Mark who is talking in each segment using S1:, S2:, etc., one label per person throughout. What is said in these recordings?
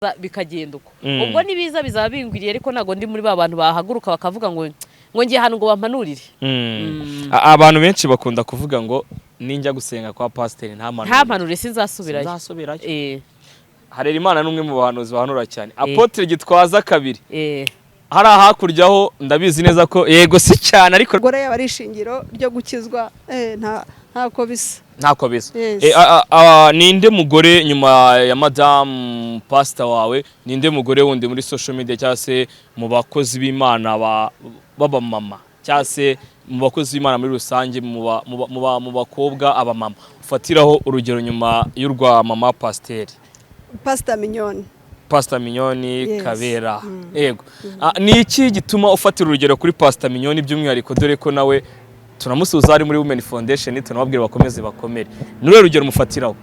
S1: bikagenda uko ubwo nibiza bizaba bingwiriye ariko nago ndi muri babantu bahaguruka bakavuga ngo ngiye hano ngo bampanurire.
S2: Abantu benshi bakunda kuvuga ngo ninjya gusenga kwa pasteur nta
S1: mpanurire sinzasubirayo.
S2: Harerimana numwe mu bahanuzi bahanura cyane. Apotre Gitwaza kabiri hari hakuryaho ndabizi neza ko yego si cyane ariko
S3: gore yabari ishingiro ryo gukizwa ntako bisa.
S2: Ntako bisa. Ninde mugore nyuma ya Madame Pastor wawe, ninde mugore wundi muri social media cyase mu bakozi b'Imana baba mama cyase mu bakozi b'Imana muri rusange mu bakobwa aba mama ufatiraho urugero nyuma y'urwa mama Pasteur?
S3: Pastor Mignoni.
S2: Pastor Mignoni Kabera. Yego. Ni iki gituma ufatira urugero kuri Pastor Mignoni by'umwihariko dore ko nawe tunamusuza ari muri Women Foundation tunababwira bakomeze bakomere? Nure rugero mufatiraho.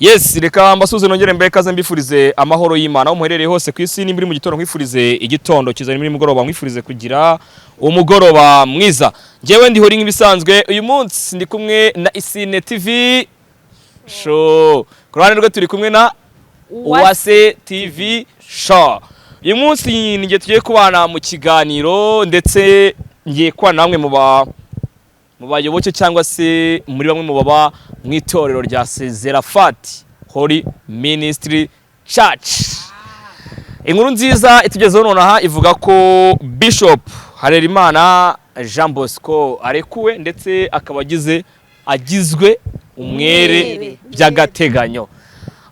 S2: Yes, reka mbasuze nongere mbere kaze mbifurize amahoro y'Imana aho muherereye hose ku isi, nimbiri mu gitondo nkwifurize igitondo kizani muri mugoroba nkwifurize kugira umugoroba mwiza. Njewe ndi hori nk'ibisanzwe uyu munsi ndi kumwe na Isine TV show. Kurane rwe turi kumwe na Uwase TV show. Uyu munsi ngiye tugiye kubana mu kiganiro ndetse ngiye kwa namwe mu bayoboke cyangwa se muri bamwe mu baba mu itorero rya Sezerafati Holy Ministry Church. Inkuru nziza itugezeho nonaha ivuga ko Bshp Harerimana Jean Bosco arekuwe ndetse akaba agizwe umwere by'agateganyo.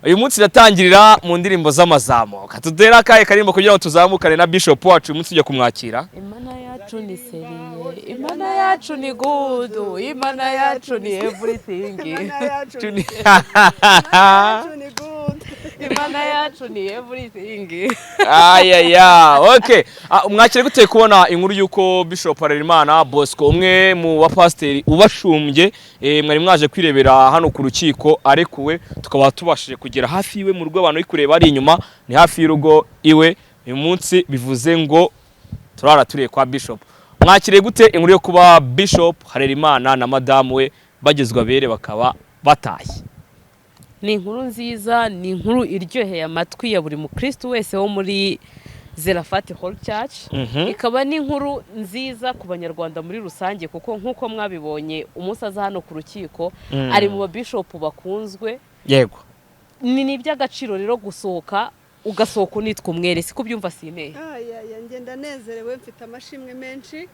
S2: Uyu munsi natangirira mu ndirimbo z'amazamo. Katudera kaye karimbo kugira ngo tuzamukane na Bshp wacu uyu munsi ujya kumwakira.
S1: Imana yacu ni seriye, Imana yacu ni good, Imana yacu ni everything.
S3: Imana yacu ni good.
S1: Imana yacu ni everything.
S2: Okay. Mwakire gute kubona inkuru yuko Bshp Harerimana Bosco umwe mu bapasteri ubashumbye mwari mwaje kwirebera hano ku Kurucyiko arekuwe tukaba tubashije kugera hafi iwe mu rugo abantu bikureba ari inyuma ni hafi y'urugo iwe. Uyu munsi bivuze ngo turara turiye kwa Bshp. Mwakire gute inkuru yo kuba Bshp Harerimana na madame we bagezwa bere bakaba bataye?
S1: Ni inkuru nziza, ni inkuru iryoheye amatwi ya buri mukristo wese wo muri Sezerafati Holy Church. Ikaba ni inkuru nziza ku banyarwanda muri rusange kuko nkuko mwabibonye umusaza hano ku Kurucyiko ari mu Bshp bakunzwe.
S2: Yego.
S1: Ni iby'agaciro rero gusohoka ugasohoka unitwa umwere siko byumva Sine.
S3: Ngenda nezerewe mfite amashimwe menshi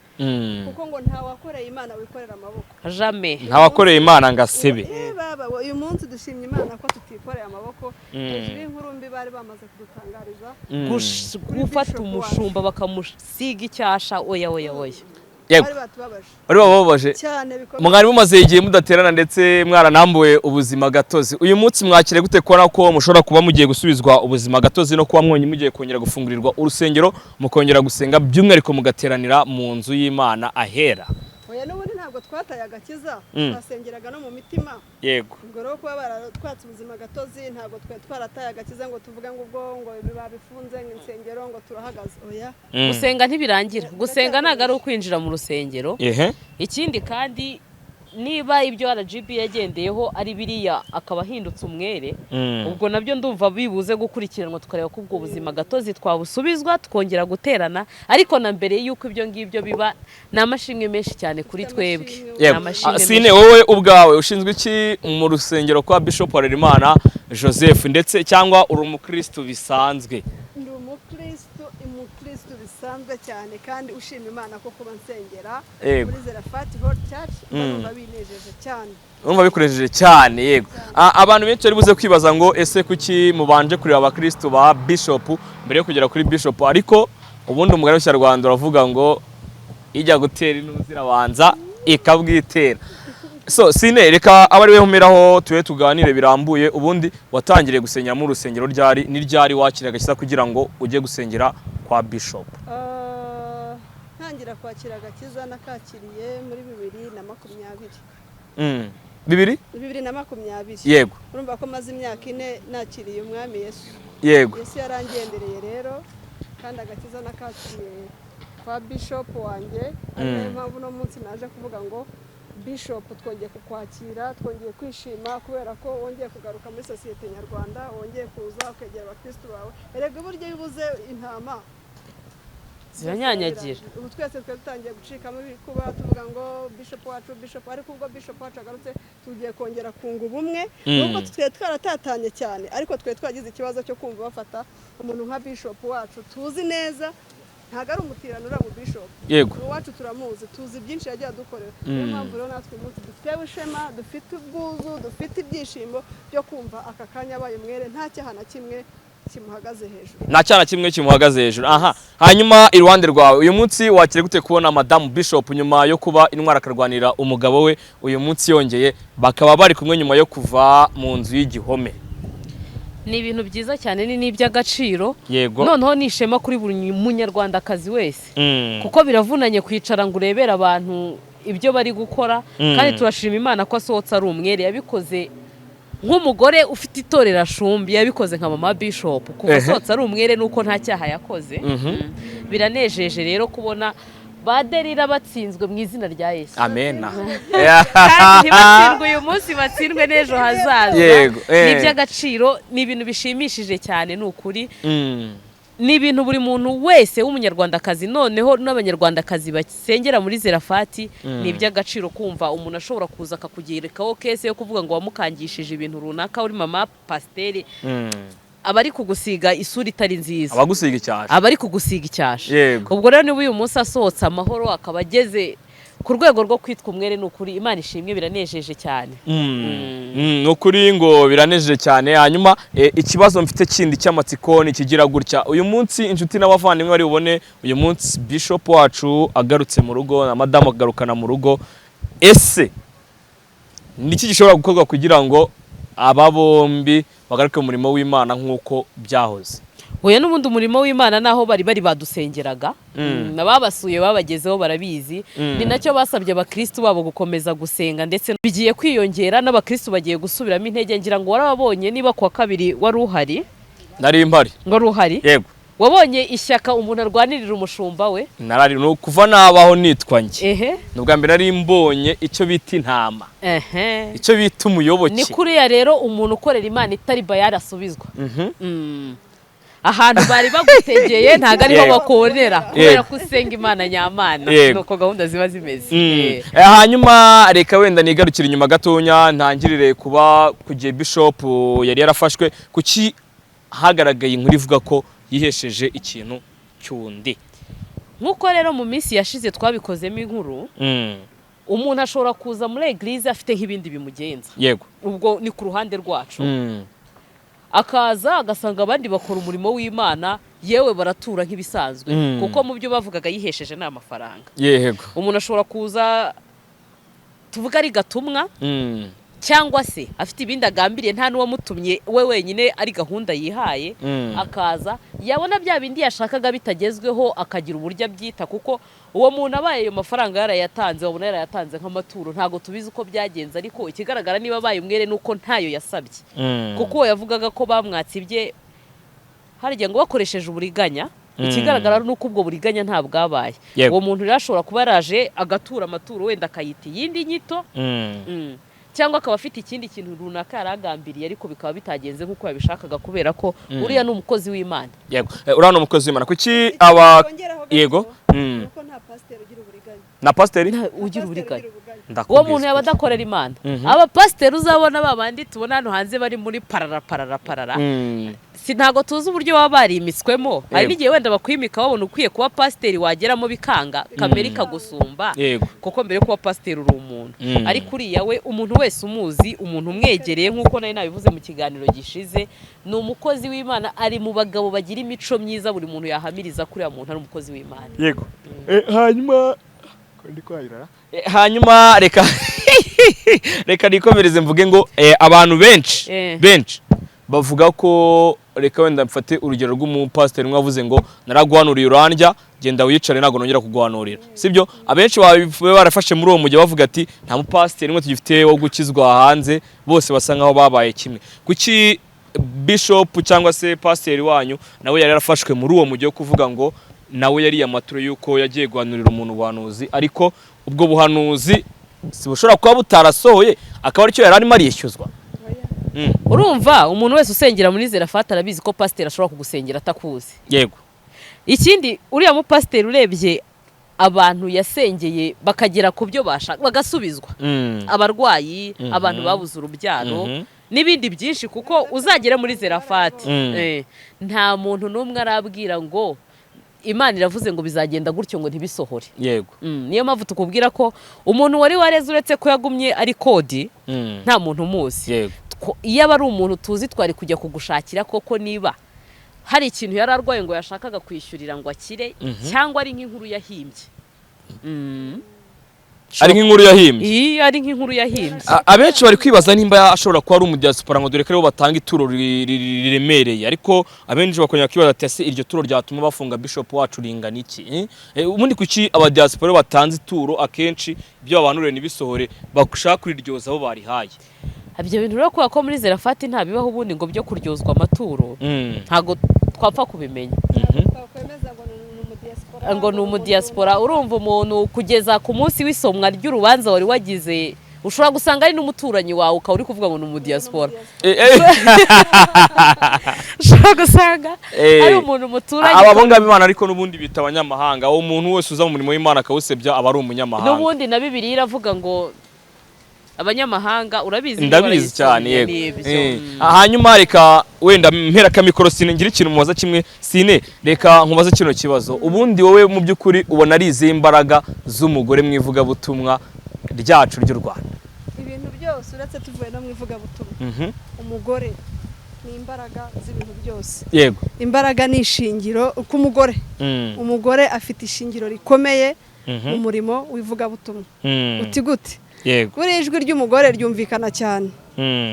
S3: kuko ngo nta wakoreye Imana wikorera amaboko.
S1: Jamais.
S2: Nta wakoreye Imana ngasebe.
S3: Baba uyu munsi dushimye Imana ko tutikoreye amaboko. Hejuru y'inkuru mbi bari bamaze kudutangariza.
S1: Gufata umushumba bakamusiga icyasha oya.
S2: Yego. Bari bababaje
S3: cyane bikomeye.
S2: Mwari mumaze igihe mudaterana ndetse mwaranambuwe ubuzima gatozi. Uyu munsi mwakire gute kora ko mushobora kuba mugiye gusubizwa ubuzima gatozi no kuba mwonye mugiye kongera gufungurirwa urusengero mukongera gusenga by'umwihariko mugateranira mu nzu y'Imana ahera?
S3: Oya n'ubundi ntabwo twataye agakiza twasengeraga no mu mitima.
S2: Yego.
S3: Ubwo rero kuba baratwatse ubuzima gatozi ntabwo twarataye agakiza ngo tuvuge ngo ubwo ngo babifunze insengero ngo turahagaze. Oya.
S1: Gusenga ntibirangira. Gusenga ntago ari ukwinjira mu rusengero. Ikindi kandi niba ibyo RGB yagendeyeho ari biriya akaba ahindutse umwere ubwo nabyo ndumva bibuze gukurikiranwa tukareba ko ubwo buzima gatozi twabusubizwa tukongera guterana ariko na mbere yuko ibyo ngibyo biba namashimwe menshi cyane kuri twebwe.
S2: Sine wowe ubwawe ushinzwe iki mu rusengero kwa Bshp Harerimana Joseph ndetse cyangwa uri umukristo bisanzwe?
S3: Ndi umukristo bisanzwe cyane kandi ushima Imana ko kuba nsengera muri Sezerafati Holy Church ndumva binejeje cyane.
S2: Urumva bikurejeje cyane yego. Abantu benshi bari buze kwibaza ngo ese kuki mubanje kureba abakristo ba Bshp mbere yo kugera kuri Bshp ariko ubundi umugabo w'Icyarwanda uravuga ngo ijya gutera inuzirabanza ikabwitera. So Sine reka abari we humeraho tuwe tuganire birambuye ubundi watangiriye gusengera mu rusengero ryari wakiraga kisa kugira ngo ujye gusengera kwa Bshp?
S3: Ntangira kwakira agakiza nakakiriye muri 2020. 2020.
S2: Yego.
S3: Urumva ko maze imyaka 4 nakiriye umwami Yesu.
S2: Yego.
S3: Yesu yarangendereye rero kandi agakiza nakakiriye kwa Bshp wanjye ari nayo mpamvu no munsi naje kuvuga ngo Bshp twongeye kukwakira twongeye kwishima kubera ko wongeye kugaruka muri sosiyete nyarwanda wongeye kuza ukegera abakristo bawe erega buryo bibuze intama
S1: ziranyanyagira
S3: ubu twese dutangiye gucikamo kuba tuvuga ngo Bshp ariko ubwo Bshp wacu agarutse tugiye kongera kunga ubumwe nubwo twe twaratatanye cyane ariko twe twagize ikibazo cyo kumva bafata umuntu nka Bshp wacu tuzi neza ntago ari umutiranura mu Bshp
S2: yego
S3: uwacu turamuzi tuzi byinshi yagiye adukorera niyo mpamvu rero natwe umunsi dufite ishema dufite ubwuzu dufite ibyishimo byo kumva aka kanya abaye umwere nta cyaha na kimwe kimuhagaze hejuru
S2: nta cyana kimwe kimuhagaze hejuru aha hanyuma iruhande rwawe uyu munsi wakire gute kubona Madame Bshp nyuma yo kuba intwara akarwanira umugabo we uyu munsi yongeye bakaba bari kumwe nyuma yo kuva mu nzu y'igihome
S1: ni ibintu byiza cyane ni n'iby'agaciro
S2: yego
S1: noneho ni ishema kuri buri munyarwandakazi wese kuko biravunanye kwicara ngo urebere abantu ibyo bari gukora kandi turashima Imana ko asohotse ari umwere yabikoze nk'umugore ufite itorero ashumbi yabikoze nka mama Bshp kuko asohotse ari umwere nuko nta cyaha yakoze biranejeje rero kubona baderira batsinzwe mu izina rya Yesu
S2: amena
S1: kandi ntibatsindwe uyu munsi batsindwe n'ejo hazaza ni iby'agaciro ni ibintu bishimishije cyane ni ukuri ni ibintu buri muntu wese w'umunyarwandakazi noneho n'abanyarwandakazi basengera muri Zerafati ni iby'agaciro kumva umuntu ashobora kuza akakugerekaho kese yo kuvuga ngo wamukangishije ibintu runaka uri mama pasiteri abari kugusiga isura itari nziza
S2: abagusiga icyasha
S1: abari kugusiga icyasha ubwo rero niba uyu munsi asohotse amahoro akaba ageze ku rwego rwo kwitwa umwere ni ukuri Imana ishimwe biranejeje cyane
S2: ni ukuri ngo biranejeje cyane hanyuma ikibazo mfite kindi cy'amatsiko ni kigira gutya uyu munsi inshuti n'abavandimwe bari bubone uyu munsi Bshp wacu agarutse mu rugo na Madame agarukana mu rugo ese niki gishobora gukorwa kugira ngo aba bombi bagaruke mu murimo w'Imana nk'uko byahoze
S1: oya n'ubundi umurimo w'Imana naho bari babasengeraga nababasuye babagezeho barabizi ni nacyo basabye abakristo babo gukomeza gusenga ndetse bigiye kwiyongera n'abakristo bagiye gusubiramo intege ngira ngo warababonye niba kwa kabiri wari uhari
S2: nari impari
S1: ngo ruhari
S2: yego
S1: wabonye ishyaka umuntu arwanirira umushumba we
S2: narari no kuva nabaho nitwa nge nubwa mbere nari mbonye icyo bita intama icyo bita umuyoboke
S1: ni kuriya rero umuntu ukorera Imana itari bayari asubizwa ahantu bari bagutegeye ntago ariho bakorera kubera ko usenga Imana nyamana nuko gahunda ziba zimeze
S2: hanyuma reka wenda nigarukira inyuma gatonya ntangirire kuba kugiye Bshp yari yarafashwe kuki hagaragaye inkuru ivuga ko yihesheje ikintu cyundi
S1: nkuko rero mu minsi yashize twabikozemo inkuru umuntu ashobora kuza muri eglise afite nk'ibindi bimugenza
S2: yego
S1: ubwo ni ku ruhande rwacu akaza agasanga abandi bakora umurimo w'Imana yewe baratura nk'ibisanzwe kuko mu byo bavugaga yihesheje n'amafaranga
S2: yego
S1: umuntu ashobora kuza tuvuga ari gatumwa cyangwa se afite ibindi agambiriye nta n'uwamutumye we wenyine ari gahunda yihaye akaza yabona bya bindi yashakaga bitagezweho akagira uburyo abyita kuko uwo muntu abaye ayo mafaranga yarayatanze wabona yarayatanze nk'amaturo ntago tubizi uko byagenze ariko ikigaragara niba abaye umwere nuko ntayo yasabye kuko uwo yavugaga ko bamwatsibye harya ngo bakoresheje uburiganya ikigaragara nuko ubwo buriganya nta bwabaye uwo muntu rero ashobora kuba yaraje agatura amaturo wenda akayita iyindi nyito cyangwa akaba afite ikindi kintu runaka yaragambiriye ariko bikaba bitagenze nk'uko yabishakaga kubera ko uriya ni umukozi w'Imana
S2: yego uriya ni umukozi w'Imana kuki aba yego
S3: nuko nta pasiteri ugira uburiganya
S2: na pasiteri
S1: ugira uburiganya uwo muntu yaba adakorera Imana aba pasiteri uzabona babandi tubona hano hanze bari muri parara si ntago tuzi uburyo baba barimitswemo hari n'igihe wenda bakwimika babona ukwiye kuba pasiteri wageramo bikanga kamera ikagusumba kuko mbere yo kuba pasiteri uri umuntu ariko uriya we umuntu wese umuzi umuntu umwegereye nk'uko nari nabivuze mu kiganiro gishize ni umukozi w'Imana ari mu bagabo bagira imico myiza buri muntu yahamiriza kuri ya muntu ari umukozi w'Imana
S2: yego hanyuma reka nikomereze mvuge ngo abantu benshi bavuga ko reka wenda mfate urugero rw'umupasiteri mwavuze ngo naraguhanuriye urandya genda wicare ntago nongera kuguhanurira sibyo abenshi barafashe muri uwo mujyi bavuga ati nta mupasiteri mwe tugifite wo gukizwa hanze bose basa nkaho babaye kimwe kuki Bshp cyangwa se pasiteri wanyu nawe yari yarafashwe muri uwo mujyi wo kuvuga ngo nawe yari amaturo yuko yagiye guhanurira umuntu ubuhanuzi, ariko ubwo buhanuzi si bushobora kuba butarasohoye akaba aricyo yari arimo arishyuzwa.
S1: Urumva umuntu wese usengera muri Zerafata arabizi ko pasiteri ashobora kugusengera atakuzi.
S2: Yego.
S1: Ikindi uriya mu pasiteri urebye abantu yasengeye bakagera ku byo bashaka bagasubizwa, abarwayi, abantu babuze urubyaro n'ibindi byinshi, kuko uzagera muri Zerafata nta muntu n'umwe arabwira ngo Imana iravuze ngo bizagenda gutyo ngo ntibisohore.
S2: Yego.
S1: Niyo mpamvu tukubwira ko umuntu wari wareze uretse ko yagumye ari kodi nta muntu umuzi.
S2: Yego.
S1: Iyo aba ari umuntu tuzi twari kujya kugushakira koko niba hari ikintu yari arwaye ngo yashakaga kwishyurira ngo akire, cyangwa ari nk'inkuru yahimbye.
S2: Ari nk'inkuru yahimbye.
S1: Ari nk'inkuru yahimbye.
S2: Abenshi bari kwibaza nimba ashobora kuba ari umudiaspora ngo dore ko batanga ituro riremereye, ariko abenshi bakongera kwibaza ati ese iryo turo ryatuma bafunga Bshp wacu ringana iki? Ubundi kuki abadiaspora batanze ituro akenshi ibyo abanurire nibisohore bagushaka kuriryoza abo barihaye?
S1: Ibyo bintu rero ko muri Zerafata nta bibaho ubundi ngo byo kuryozwa amaturo ntago twapfa kubimenya. Ngo ni umudiaspora. Urumva umuntu kugeza ku munsi w'isomwa ry'urubanza wari wagize ushobora gusanga ari n'umuturanyi wawe ukaba uri kuvuga ngo ni umudiaspora. Ushobora gusanga ari umuntu umuturanyi.
S2: Ababonga b'Imana ariko n'ubundi bita abanyamahanga. Uwo muntu wese uza mu murimo w'Imana akawusebya aba ari umunyamahanga.
S1: N'ubundi na Bibiliya iravuga ngo abanyamahanga urabizi.
S2: Ndabizi cyane yego. Hanyuma reka wenda mpera ka mikoro Sine ngira ikintu mubaza kimwe. Sine reka nkubaza kino kibazo. Ubundi wowe mu by'ukuri ubona ari izi imbaraga z'umugore mwivuga butumwa ryacu ry'u Rwanda?
S3: Ibintu byose uretse tuvuye no mwivuga butumwa. Umugore ni imbaraga z'ibintu byose.
S2: Yego.
S3: Imbaraga ni ishingiro ku mugore. Umugore afite ishingiro rikomeye mu murimo wivuga butumwa. Uti gute?
S2: Yego.
S3: Kuri ijwi ry'umugore ryumvikana cyane.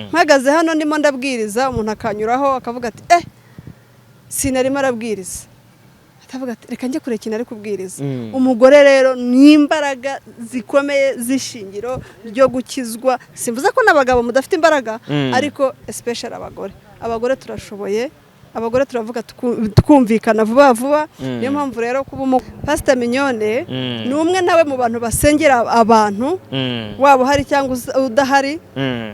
S3: Mpagaze hano ndimo ndabwiriza umuntu akanyuraho akavuga ati sinarimo arabwiriza. Atavuga ati reka njye kure kintu ari kubwiriza. Umugore rero ni imbaraga zikomeye zishingiro ryo gukizwa. Simvuze ko n'abagabo mudafite imbaraga, ariko especially abagore turashoboye. Abagore turavuga tukumvikana vuba vuba. Niyo mpamvu rero kuba Pastor Mignone ni umwe nawe mu bantu basengera abantu wabo hari cyangwa udahari,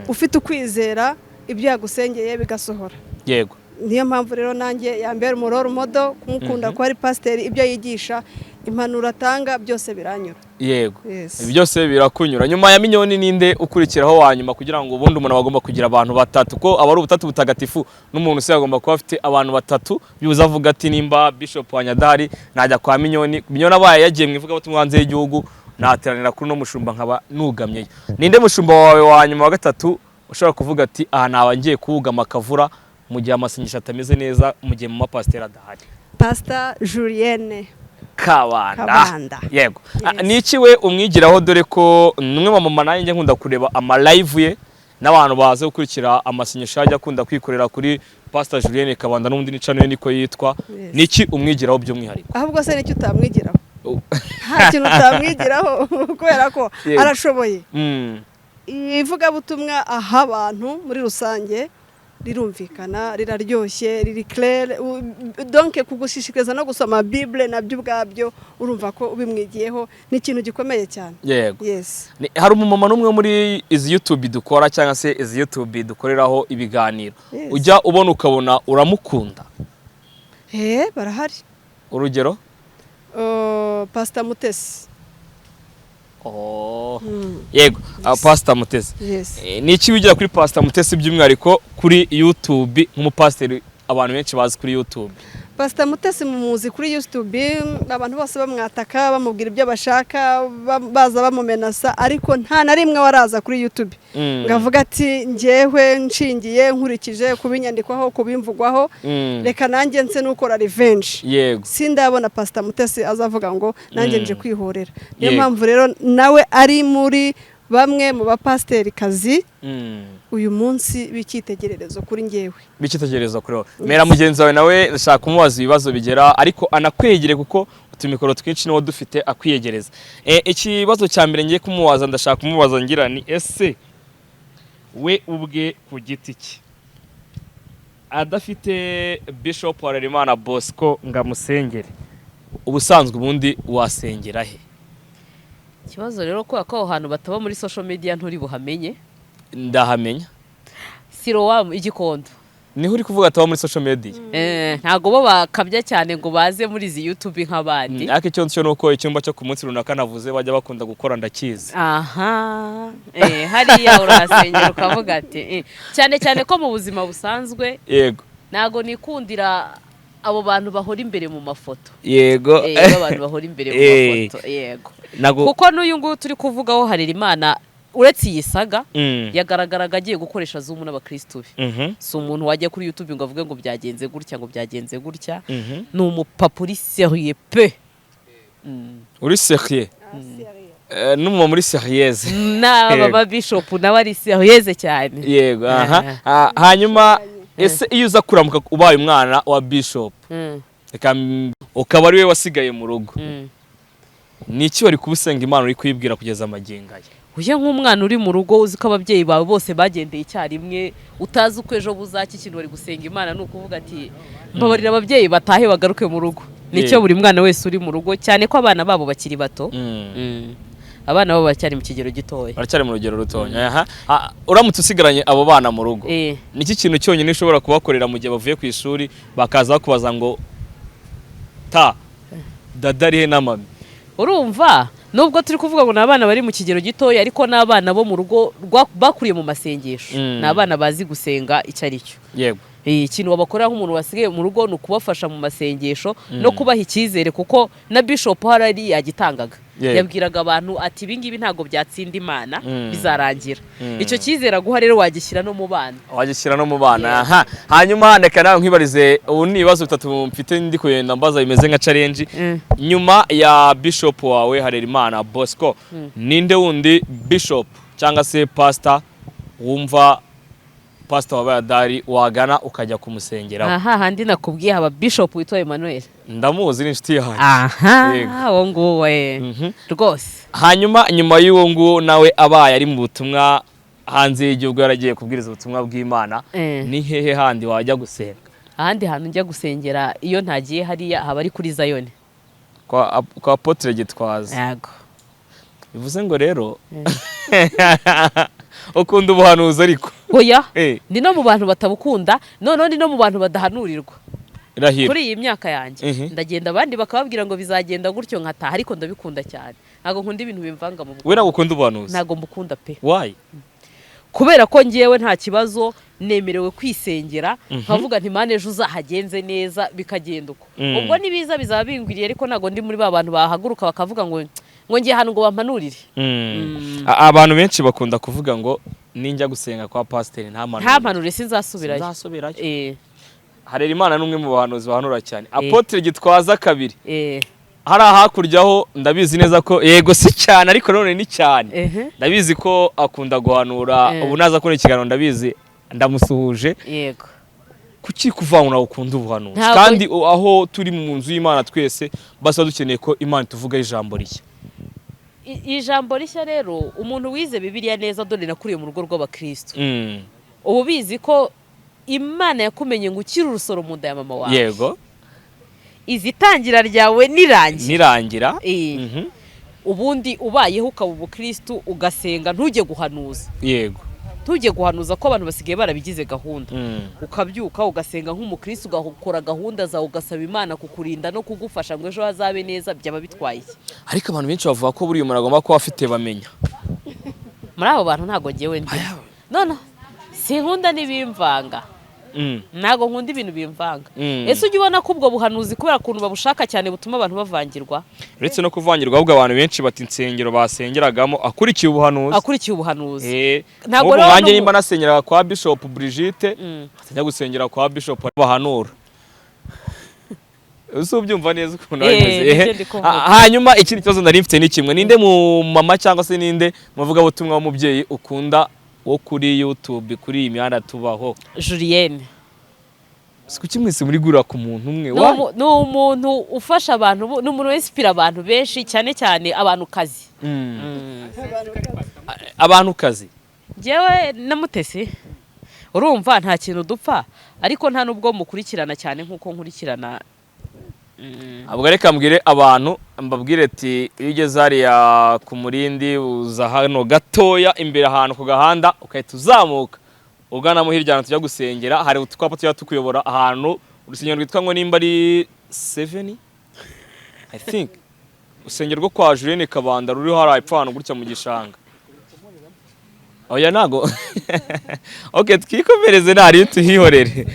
S3: ufite ukwizera ibyo yagusengeye bigasohora.
S2: Yego.
S3: Niyo mpamvu rero nanjye yambera umuroro modo kumukunda ko ari pasiteri, ibyo yigisha, impanuro atanga byose biranyura.
S2: Yego. Byose birakunyura. Nyuma ya Mignone ninde ukurikiraho wanyuma kugira ngo ubundi umuntu bagomba kugira abantu batatu, ko aba ari ubutatu butagatifu n'umuntu se agomba kuba afite abantu batatu byuza avuga ati nimba Bshp wanyadari najya kwa Mignone abaye yagiye mwivuga butumwa hanze y'igihugu nateranira kuri no mushumba nkaba nugamye. Ninde mushumba wawe wanyuma wa gatatu ushobora kuvuga ati aha naba ngiye kuwugama akavura mu gihe amasengesho atameze neza, mu gihe mu mapasiteri adahari?
S3: Pastor Julienne
S2: Kabanda. Yego. Niki we umwigiraho, dore ko numwe mu mama nanjye nkunda kureba ama live ye n'abantu baze gukurikira amasengesho ajya akunda kwikorera kuri Pastor Julienne Kabanda n'undi ni channel niko yitwa. Niki umwigiraho by'umwihariko?
S3: Ahubwo se nicyo utamwigiraho? Nta kintu utamwigiraho kubera ko arashoboye. Ivuga butumwa aha abantu muri rusange rirumvikana, riraryoshye, riri clair, donc kugushishikariza no gusoma Bible nabyo ubwabyo urumva ko ubimwigiyeho ni ikintu gikomeye cyane.
S2: Yego.
S3: Yes.
S2: Hari umumama numwe muri izi YouTube dukora cyangwa se izi YouTube dukoreraho ibiganiro. Ujya ubona ukabona uramukunda?
S3: Barahari.
S2: Urugero?
S3: Pastor Mutesi.
S2: Yego. Pastor Mutesi. Niki wigira kuri Pastor Mutesi by'umwihariko kuri YouTube nk'umupasiteri abantu benshi bazi kuri YouTube?
S3: Pastor Mutesi mumuzi kuri YouTube, abantu bose bamwataka bamubwira ibyo bashaka, baza bamumenasa, ariko nta na rimwe waraza kuri YouTube ngavuga ati njyewe nshingiye nkurikije kubinyandikwaho kubimvugwaho reka nanjye nse n'ukora revenge.
S2: Yego.
S3: Sindabona Pastor Mutesi azavuga ngo nanjye nje kwihorera. Niyo mpamvu rero nawe ari muri bamwe mu bapasiteri kazi uyu munsi bikitegererezo kuri njyewe.
S2: Bikitegererezo kuri wowe. Mera mugenzi wawe nawe ndashaka kumubaza ibibazo bigera, ariko anakwegere kuko utumikoro twinshi niwo dufite akwiyegereza. Ikibazo cya mbere ngiye kumubaza, ndashaka kumubaza ngira ni ese we ubwe ku giti cye adafite Bishop Harerimana Bosco ngamusengere ubusanzwe ubundi wasengera he?
S1: Ikibazo rero ko aho hantu bataba muri social media nturi buhamenye.
S2: Ndahamenya.
S1: Sirowamu Igikondo.
S2: Niho uri kuvuga ataba muri social media?
S1: Ntago bo bakabya cyane ngo baze muri izi YouTube nk'abandi.
S2: Ariko icyo ncyo nuko icyumba cyo ku munsi runaka navuze bajya bakunda gukora ndakizi.
S1: Aha. Hariya urasengera ukavuga ati cyane cyane ko mu buzima busanzwe.
S2: Yego.
S1: Nago nikundira abo bantu bahora imbere mu mafoto.
S2: Yego.
S1: Abantu bahora imbere mu mafoto. Yego. Kuko n'uyu nguyu turi kuvugaho Harerimana uretse iyi saga yagaragaraga agiye gukoresha Zoom n'abakristo be. Si umuntu wajya kuri YouTube ngo avuge ngo byagenze gutya ni umupapa uri sérieux pe.
S2: Uri sérieux? N'umuntu muri sérieuse.
S1: N'aba Bshp nawe ari sérieuse cyane.
S2: Yego. Hanyuma ese iyo uza kuramuka ubaye umwana wa Bshp ukaba ari we wasigaye mu rugo, niki wari kubusenga Imana uri kwibwira kugeza amagingo aya?
S1: Uye nk'umwana uri mu rugo uzi ko ababyeyi bawe bose bagendeye icyarimwe utazi uko ejo buzaki ikintu wari gusenga Imana ni ukuvuga ati mbabarira ababyeyi batahe bagaruke mu rugo. Nicyo buri mwana wese uri mu rugo cyane ko abana babo bakiri bato. Abana babo bacyari mu kigero gitoya.
S2: Baracyari mu rugero rutonya. Uramutse usigaranye abo bana mu rugo, niki kintu cyonyine ushobora kubakorera mu gihe bavuye ku ishuri bakaza kubaza ngo dadari he na mami?
S1: Urumva nubwo turi kuvuga ngo nabana bari mu kigero gitoya ariko nabana bo mu rugo bakuriye mu masengesho. Nabana bazi gusenga icyo ari cyo.
S2: Yego.
S1: Ikintu wabakorera nk'umuntu wasigaye mu rugo no kubafasha mu masengesho no kubaha icyizere kuko na Bshp harari yagitangaga. Yabwiraga abantu ati ibingibi ntago byatsinda Imana bizarangira. Icyo cyizera guha rero wagishyira no mu bana.
S2: Wagishyira no mu bana. Hanyuma ndeka nawe nkwibarize ubu ni ibibazo bitatu mfite ndi kugenda mbaza bimeze nka challenge. Nyuma ya Bshp wawe Harerimana Bosco, ninde wundi Bshp cyangwa se pastor wumva pastor wabaye adari wagana ukajya kumusengera?
S1: Handi nakubwiye haba Bshp witwa Emmanuel.
S2: Ndamuzi ni inshuti yawe.
S1: Wo nguwe rwose.
S2: Hanyuma nyuma y'uwo nguwo nawe abaye ari mu butumwa hanze y'igihugu yaragiye kubwiriza ubutumwa bw'Imana, ni hehe handi wajya gusenga?
S1: Ahandi hantu njya gusengera iyo ntagiye hariya haba ari kuri Zayoni
S2: kwa Apotre Gitwaza.
S1: Yego.
S2: Bivuze ngo rero ukunda ubuhanuzi ariko?
S1: Oya, ndi no mu bantu batabukunda, none ndi no mu bantu badahanurirwa.
S2: Irahira.
S1: Kuri iyi myaka yanjye ndagenda abandi bakababwira ngo bizagenda gutyo nkataha ariko ndabikunda cyane. Ntago nkunda ibintu bimvanga mu
S2: bukungu. We ntago ukunda ubuhanuzi?
S1: Ntago mbukunda pe.
S2: Why?
S1: Kubera ko ngiyewe nta kibazo nemerewe kwisengera nkavuga nti Imana ejo uzahagenze neza bikagenda uko. Ubwo nibiza bizaba bingwiriye ariko ntago ndi muri ba bantu bahaguruka bakavuga ngo ngiye hano ngo bampanurire.
S2: Abantu benshi bakunda kuvuga ngo ninjya gusenga kwa pastor nta
S1: mpanurire sinzasubirayo.
S2: Sinzasubirayo. Harerimana n'umwe mu bahanuzi bahanura cyane. Apotre Gitwaza kabiri. Hari hakuryaho ndabizi neza ko yego si cyane ariko none ni cyane. Ndabizi ko akunda guhanura. Ubu naza kuri ikiganiro ndabizi ndamusuhuje.
S1: Yego.
S2: Kuki kuvanga na ukunda ubuhanuzi kandi aho turi mu nzu y'Imana twese basa dukeneye ko Imana tuvuga ijambo rishya.
S1: Ijambo rishya rero umuntu wize Bibiliya neza dore nakuriye mu rugo rw'abakristo. Ubu bizi ko Imana yakumenye ngo ukiri urusoro mu nda ya mama wawe.
S2: Yego.
S1: Izitangira ryawe
S2: nirangira.
S1: Ubundi ubayeho ukaba ubukristo ugasenga ntujye guhanuza.
S2: Yego.
S1: Ntujye guhanuza ko abantu basigaye barabigize gahunda. Ukabyuka ugasenga nk'umukristo ugakora gahunda zawe ugasaba Imana kukurinda no kugufasha ngo ejo hazabe neza byaba bitwaye.
S2: Ariko abantu benshi bavuga ko buri umuntu agomba kuba afite bamenya.
S1: Muri abo bantu ntago ngewe ndi. None sinkunda nibimvanga. Ntago nkunda ibintu bimvanga. Ese ujye ubona ko ubwo buhanuzi kubera kuntu babushaka cyane butuma abantu bavangirwa?
S2: Uretse no kuvangirwa ahubwo abantu benshi bati insengero basengeragamo akurikiye
S1: ubuhanuzi.
S2: Ntago rero nanjye nimba nasengeraga kwa Bshp Brigitte atajya gusengera kwa Bshp bahanura. Usubyumva neza ukuntu bimeze. Hanyuma ikindi kibazo nari mfite ni kimwe, ninde mu mama cyangwa se ninde muvuga butumwa w'umubyeyi ukunda wo kuri YouTube kuri iyi mihanda tubaho?
S1: Julienne.
S2: Sikuki mwese muri gura ku muntu umwe?
S1: No umuntu ufasha abantu, no umuntu inspire abantu benshi cyane cyane abantu kazi.
S2: Abantu kazi.
S1: Jewe namutese. urumva nta kintu dupfa ariko nta nubwo mukurikirana cyane nkuko nkurikirana.
S2: Abwo reka mbwire abantu mbabwire ati iyo ugeze hariya ku Murindi uza hano gatoya imbere ahantu ku gahanda ukahita uzamuka ugana mu hirya tujya gusengera, hari utwapa tujya tukuyobora ahantu urusengero rwitwa ngo nimba ari 7 I think urusengero rwo kwa Julienne Kabanda ruri hari ipfano gutya mu gishanga. Oya nago okay twikomereze nari tuhihorere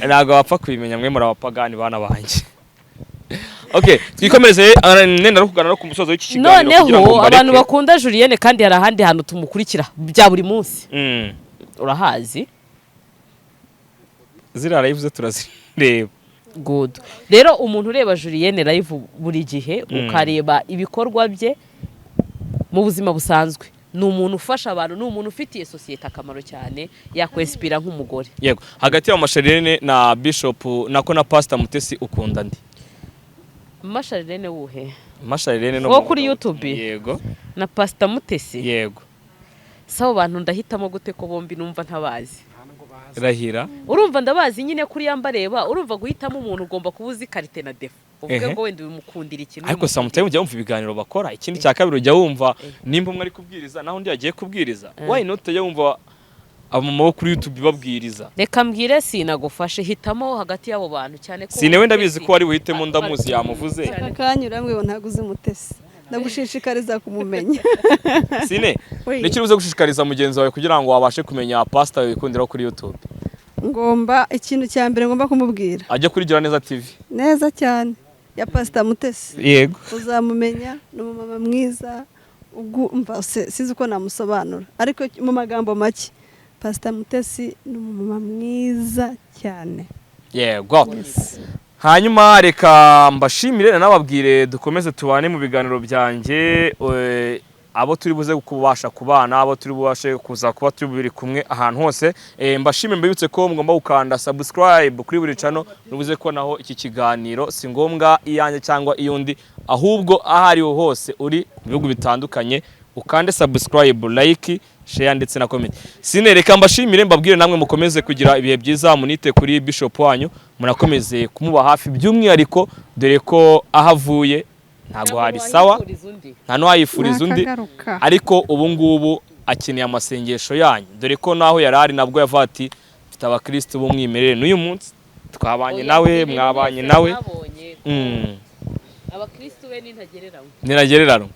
S2: nago wapfa kubimenya mwe muri abapagani bana banje. Okay twikomereze nenda no kugana no ku musozo w'iki kiganiro
S1: kugira ngo abantu bakunda Julienne kandi hari ahandi hantu tumukurikira bya buri munsi. Urahazi
S2: zira live ze turazireba.
S1: Good. Rero umuntu ureba Julienne live buri gihe ukareba ibikorwa bye mu buzima busanzwe, ni umuntu ufasha abantu, ni umuntu ufitiye societe akamaro cyane, yakwespira nk'umugore.
S2: Yego, hagati ya Masharirene na Bshp nako na Pastor Mutesi ukunda ndi?
S1: Masharirene wuhe?
S2: Masharirene no
S1: kuri YouTube.
S2: Yego.
S1: Na Pastor Mutesi.
S2: Yego.
S1: Saho bantu ndahitamo gute ko bombi numva ntabazi.
S2: Rahira.
S1: Urumva ndabazi nyine kuri yambareba, urumva guhitamo umuntu ugomba kubuzi karite na defo. Uvuge ngo wenda umukundira ikintu.
S2: Ariko sometimes ujya wumva ibiganiro bakora, ikindi cya kabiri ujya wumva nimba umwe ari kubwiriza naho undi yagiye kubwiriza. Why not ujya wumva abamama bo kuri YouTube babwiriza?
S1: Reka mbwire sinagufashe, hitamo hagati y'abo bantu cyane ko
S2: Sine wenda bizi ko ari buhitemo ndamuzi yamuvuze.
S3: Akanyura mwe ntaguze Mutesi. Ndagushishikariza kumumenya.
S2: Sine niki uze gushishikariza mugenzi wawe kugira ngo wabashe kumenya pastor wikundira kuri YouTube?
S3: Ngomba ikintu cya mbere ngomba kumubwira.
S2: Ajya kuri Gira Neza TV.
S3: Neza cyane. Ya Pastor Mutesi.
S2: Yego.
S3: Uzamumenya ni umumama mwiza. Umva sizi uko namusobanura. Ariko mu magambo make Pastor Mutesi ni umumama mwiza cyane.
S2: Yego. Hanyuma reka mbashimire nababwire dukomeze tubane mu biganiro byanjye, abo turi buze kubasha kubana, abo turi bubashe kuza kuba turi bubiri kumwe ahantu hose. Mbashimire mbibutse ko mugomba gukanda subscribe kuri buri channel, nubuze ko naho iki kiganiro si ngombwa iyanjye cyangwa iyundi, ahubwo ahari hose uri mu bihugu bitandukanye ukande subscribe, like, share ndetse na comment. Sine reka mbashimire mbabwire namwe mukomeze kugira ibihe byiza, munite kuri Bshp wanyu, munakomeze kumuba hafi by'umwihariko dore ko ahavuye ntago hari sawa, nta no hayifuriza undi, ariko ubu ngubu akeneye amasengesho yanyu dore ko naho yarari nabwo yavati mfite abakristo b'umwimerere n'uyu munsi twabanye nawe mwabanye nawe
S1: abakristo we
S2: ninagererano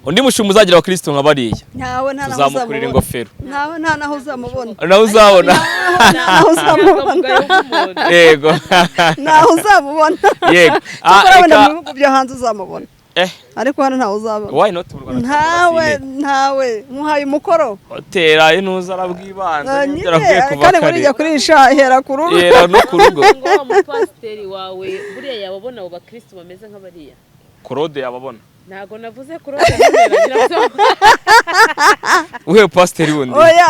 S2: undi mushumba uzagira abakristo nka bariya
S3: ntawe nta
S2: tuzamukurira ingofero
S3: ntawe nta naho uzamubona
S2: naho uzabona
S3: naho uzamubona
S2: yego
S3: naho uzamubona
S2: yego
S3: tukora mu bihugu byo hanze uzamubona ariko hano ntawe uzabona.
S2: Why not mu Rwanda?
S3: Ntawe muhaye umukoro
S2: otera inuza arabwibanza
S3: ndaravuye kuva kare kandi kurisha hera ku rugo
S2: no ku rugo
S1: ngo mu pasiteri wawe buriya yababona abo bakristo bameze nk'abariya
S2: Claude yababona.
S1: Ntago navuze Claude
S2: uhe pasiteri wundi
S3: oya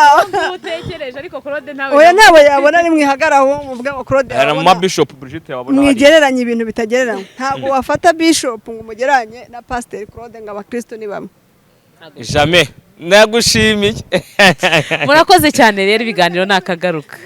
S1: utekereje ariko Claude ntawe
S3: oya ntawe yabona ni mwihagaraho muvuga ngo Claude
S2: yabona na Bshp Brigitte yababona
S3: mwigereranye ibintu bitagereranye. Ntago wafata Bshp ngo umugeranye na pasiteri Claude ngo abakristo ni bamwe.
S2: Jamais. Nagushimiye.
S1: Murakoze cyane rero ibiganiro nakagaruka.